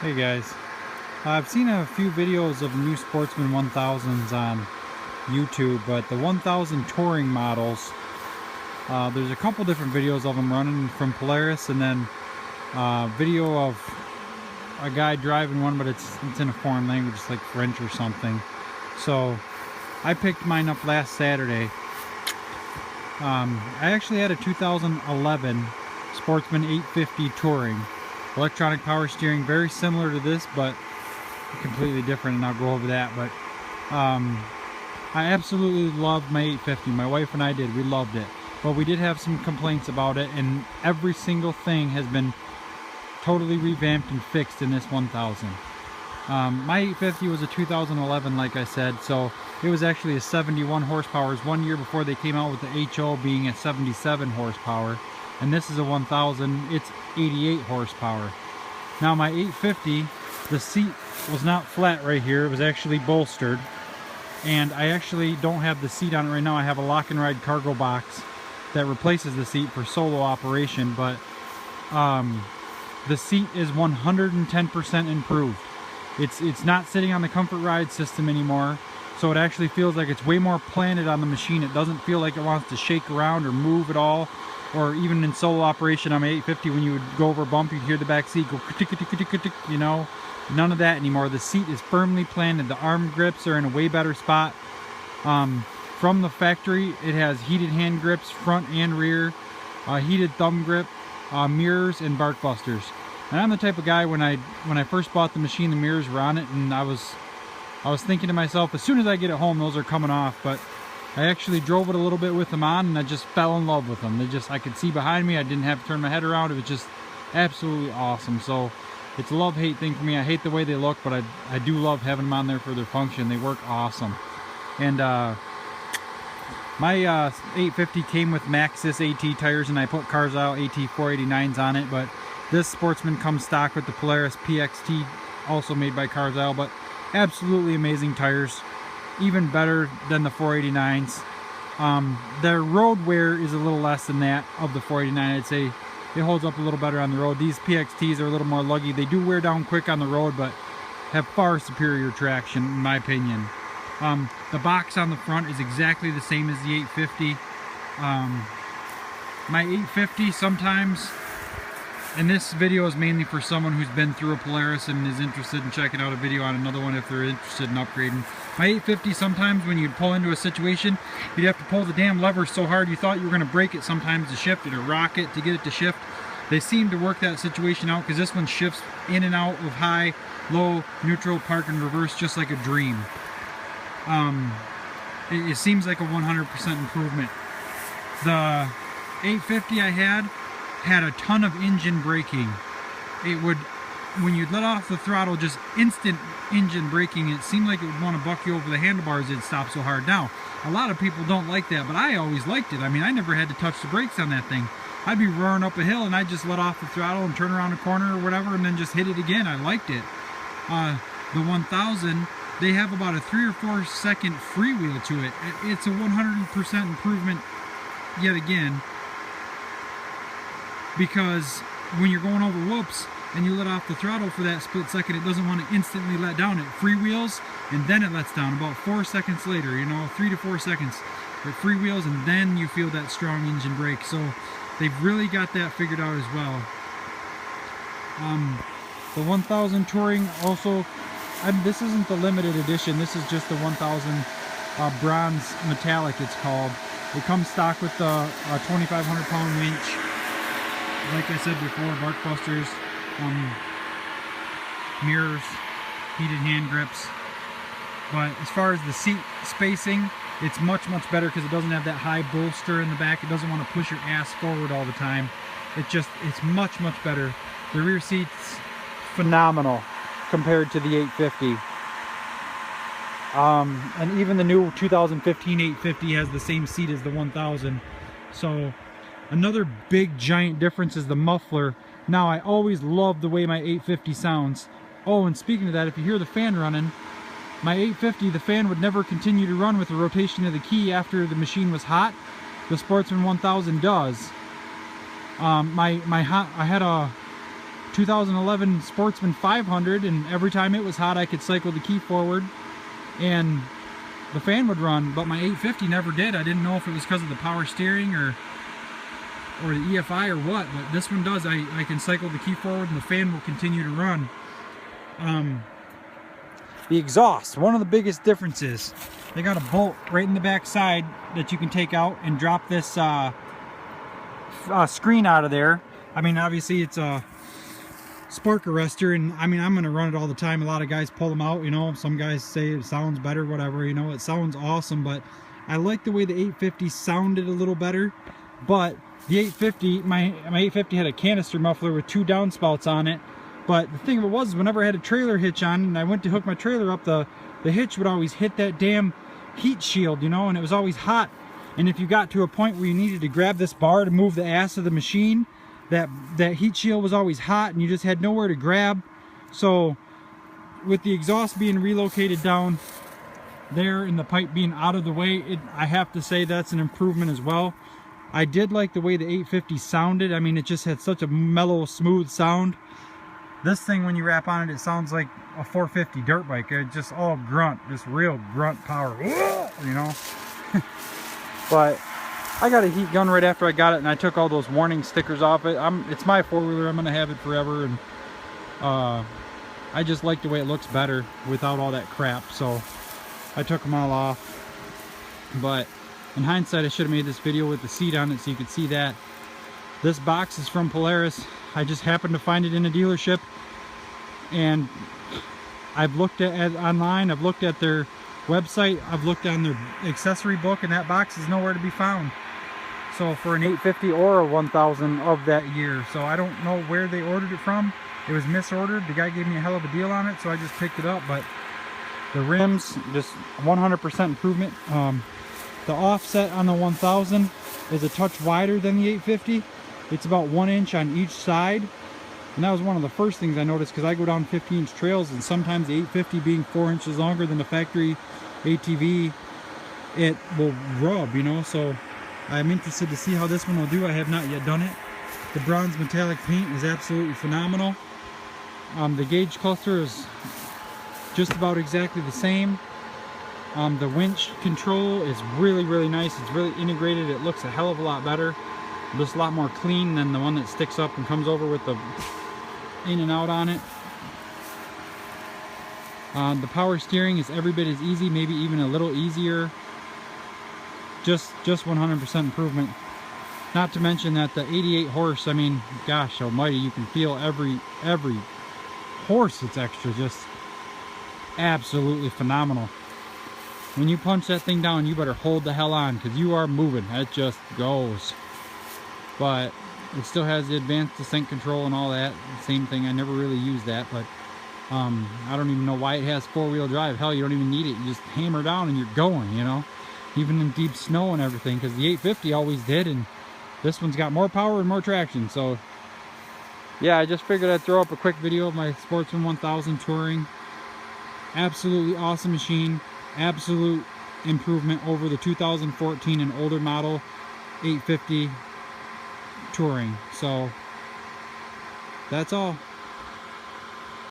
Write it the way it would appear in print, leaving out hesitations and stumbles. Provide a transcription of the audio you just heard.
Hey guys, I've seen a few videos of new Sportsman 1000s on YouTube, but the 1000 touring models, there's a couple different videos of them running from Polaris, and then video of a guy driving one, but it's in a foreign language, it's like French or something. So I picked mine up last Saturday. I actually had a 2011 Sportsman 850 touring. Electronic power steering, very similar to this, but completely different, and I'll go over that. But I absolutely loved my 850. My wife and I did. We loved it. But we did have some complaints about it, and every single thing has been totally revamped and fixed in this 1000. My 850 was a 2011, like I said, so it was actually a 71 horsepower. It was 1 year before they came out with the HO being at 77 horsepower. And this is a 1000, it's 88 horsepower. Now my 850, the seat was not flat right here, it was actually bolstered. And I actually don't have the seat on it right now. I have a lock and ride cargo box that replaces the seat for solo operation, but the seat is 110% improved. It's not sitting on the comfort ride system anymore, so it actually feels like it's way more planted on the machine. It doesn't feel like it wants to shake around or move at all. Or even in solo operation on my 850, when you would go over a bump, you'd hear the back seat go ka-tick, you know. None of that anymore. The seat is firmly planted. The arm grips are in a way better spot. From the factory, it has heated hand grips, front and rear, heated thumb grip, mirrors, and bark busters. And I'm the type of guy, when I first bought the machine, the mirrors were on it, and I was thinking to myself, as soon as I get it home, those are coming off. But I actually drove it a little bit with them on, and I just fell in love with them. I could see behind me. I didn't have to turn my head around. It was just absolutely awesome. So it's a love-hate thing for me. I hate the way they look, but I do love having them on there for their function. They work awesome. And my 850 came with Maxxis AT tires, and I put Carzal AT 489s on it. But this Sportsman comes stock with the Polaris PXT, also made by Carzal, but absolutely amazing tires. Even better than the 489s. Their road wear is a little less than that of the 489. I'd say it holds up a little better on the road. These PXTs are a little more luggy. They do wear down quick on the road, but have far superior traction, in my opinion. The box on the front is exactly the same as the 850. My 850 sometimes, and this video is mainly for someone who's been through a Polaris and is interested in checking out a video on another one if they're interested in upgrading. My 850, sometimes when you'd pull into a situation, you'd have to pull the damn lever so hard you thought you were going to break it sometimes to shift it, or rock it to get it to shift. They seem to work that situation out, because this one shifts in and out with high, low, neutral, park, and reverse just like a dream. It seems like a 100% improvement. The 850 I had a ton of engine braking. It would, when you'd let off the throttle, just instant engine braking. It seemed like it would want to buck you over the handlebars. It'd stop so hard. Now, a lot of people don't like that, but I always liked it. I mean, I never had to touch the brakes on that thing. I'd be roaring up a hill, and I'd just let off the throttle and turn around a corner or whatever, and then just hit it again. I liked it. The 1000, they have about a 3 or 4 second freewheel to it. It's a 100% improvement yet again, because when you're going over whoops and you let off the throttle for that split second, it doesn't want to instantly let down. It freewheels and then it lets down about 4 seconds later, you know, 3 to 4 seconds. It freewheels and then you feel that strong engine brake. So they've really got that figured out as well. The 1000 Touring also, this isn't the limited edition, this is just the 1000 bronze metallic, it's called. It comes stock with the 2,500 pound winch. Like I said before, bark busters, mirrors, heated hand grips. But as far as the seat spacing, it's much better, because it doesn't have that high bolster in the back. It doesn't want to push your ass forward all the time. It's much better. The rear seat's phenomenal compared to the 850. And even the new 2015 850 has the same seat as the 1000. So another big giant difference is the muffler. Now, I always loved the way my 850 sounds. Oh, and speaking of that, if you hear the fan running, my 850, the fan would never continue to run with the rotation of the key after the machine was hot. The Sportsman 1000 does. I had a 2011 Sportsman 500, and every time it was hot I could cycle the key forward and the fan would run, but my 850 never did. I didn't know if it was because of the power steering or the EFI or what, but this one does. I can cycle the key forward and the fan will continue to run. The exhaust, one of the biggest differences, they got a bolt right in the back side that you can take out and drop this screen out of there. I mean, obviously it's a spark arrestor, and I mean, I'm going to run it all the time. A lot of guys pull them out, you know. Some guys say it sounds better, whatever, you know. It sounds awesome, but I like the way the 850 sounded a little better. But the 850, my 850 had a canister muffler with 2 downspouts on it. But the thing of it was, whenever I had a trailer hitch on and I went to hook my trailer up, the hitch would always hit that damn heat shield, you know, and it was always hot. And if you got to a point where you needed to grab this bar to move the ass of the machine, that heat shield was always hot and you just had nowhere to grab. So with the exhaust being relocated down there and the pipe being out of the way, I have to say that's an improvement as well. I did like the way the 850 sounded. I mean, it just had such a mellow, smooth sound. This thing, when you wrap on it, it sounds like a 450 dirt bike. It's just all grunt, just real grunt power, you know. But I got a heat gun right after I got it, and I took all those warning stickers off it. It's my four-wheeler. I'm gonna have it forever, and I just like the way it looks better without all that crap. So I took them all off. But in hindsight, I should have made this video with the seat on it so you could see that. This box is from Polaris. I just happened to find it in a dealership, and I've looked at online, I've looked at their website, I've looked on their accessory book, and that box is nowhere to be found. So for an 850 or a 1000 of that year. So I don't know where they ordered it from. It was misordered. The guy gave me a hell of a deal on it, so I just picked it up. But the rims, just 100% improvement. The offset on the 1000 is a touch wider than the 850. It's about 1 inch on each side, and that was one of the first things I noticed, because I go down 15-inch trails, and sometimes the 850 being 4 inches longer than the factory ATV, it will rub, you know. So I'm interested to see how this one will do. I have not yet done it. The bronze metallic paint is absolutely phenomenal. The gauge cluster is just about exactly the same. The winch control is really, really nice. It's really integrated. It looks a hell of a lot better. Just a lot more clean than the one that sticks up and comes over with the in and out on it. The power steering is every bit as easy, maybe even a little easier. Just 100% improvement. Not to mention that the 88 horse, I mean, gosh almighty, you can feel every horse that's extra. Just absolutely phenomenal. When you punch that thing down, you better hold the hell on, because you are moving. It just goes. But it still has the advanced descent control and all that. Same thing. I never really used that, but I don't even know why it has 4-wheel drive. Hell, you don't even need it. You just hammer down and you're going, you know, even in deep snow and everything, because the 850 always did, and this one's got more power and more traction. So yeah, I just figured I'd throw up a quick video of my Sportsman 1000 touring. Absolutely awesome machine. Absolute improvement over the 2014 and older model 850 touring. So that's all.